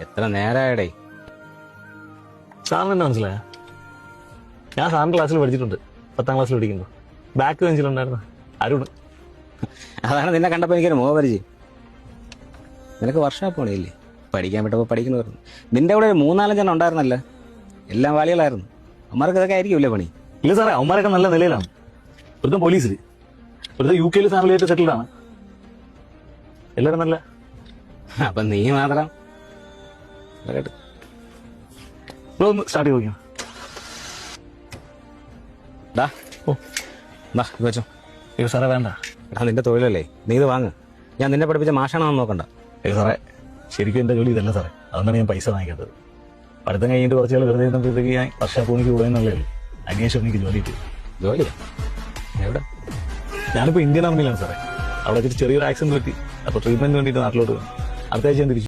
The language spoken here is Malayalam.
എത്ര നേരമായടേ? സാറിന് എന്നെ മനസ്സിലായ? ഞാൻ സാറിന്റെ ക്ലാസ്സിൽ പഠിച്ചിട്ടുണ്ട്. 10ാം ക്ലാസ്സിൽ പഠിക്കുമ്പോൾ ബാക്ക് ബെഞ്ചിലുണ്ടായിരുന്നു അരുണ്. അതാണ് നിന്നെ കണ്ടപ്പോൾ എനിക്കൊരു മോഹപരിചയം. നിനക്ക് വർക്ക്ഷോപ്പ് പണിയില്ലേ? പഠിക്കാൻ വിട്ടപ്പോൾ പഠിക്കുന്നു പറഞ്ഞു. നിന്റെ കൂടെ ഒരു 3-4 ജനം ഉണ്ടായിരുന്നല്ലോ, എല്ലാം വാളികളായിരുന്നു. അമ്മമാർക്ക് ഇതൊക്കെ ആയിരിക്കുമല്ലേ പണി? ഇല്ല സാറേ, അവന്മാരൊക്കെ നല്ല നിലയിലാണ്. ഒരുത്തം പോലീസിൽ, ഒരുത്തം UK ഫാമിലിയായിട്ട് സെറ്റിൽഡാണ്. എല്ലാവരും നല്ല. അപ്പൊ നീ മാത്രം ഒന്ന് സ്റ്റാർട്ട് ചെയ്ത് നോക്കിയോ? വെച്ചോ. അയ്യോ സാറേ വേണ്ട. എടാ നിന്റെ തൊഴിലല്ലേ, നീ ഇത് വാങ്ങ്. ഞാൻ നിന്നെ പഠിപ്പിച്ച മാഷാണെന്ന് നോക്കണ്ട. അയ്യോ സാറേ, ശരിക്കും എന്റെ ജോലി ഇതല്ല സാറേ. അതുകൊണ്ടാണ് ഞാൻ പൈസ വാങ്ങിക്കാത്തത്. പഠിത്തം കഴിഞ്ഞിട്ട് കുറച്ച് നാൾ വെറുതെ ഇരുന്നപ്പോഴത്തേക്ക് ഞാൻ വർഷാപ്പൂണിക്ക് പോകുന്നുള്ളേ. അതിനുശേഷം എനിക്ക് ജോലി കിട്ടി. ജോലിയാ? എവിടെ? ഞാനിപ്പോൾ ഇന്ത്യൻ ആർമിയിലാണ് സാറേ. അവിടെ വെച്ചിട്ട് ചെറിയൊരു ആക്സിഡന്റ് പറ്റി. അപ്പോൾ ട്രീറ്റ്മെന്റ് വേണ്ടിയിട്ട് നാട്ടിലോട്ട് വന്നു. അടുത്ത ആഴ്ച ഞാൻ തിരിച്ചു.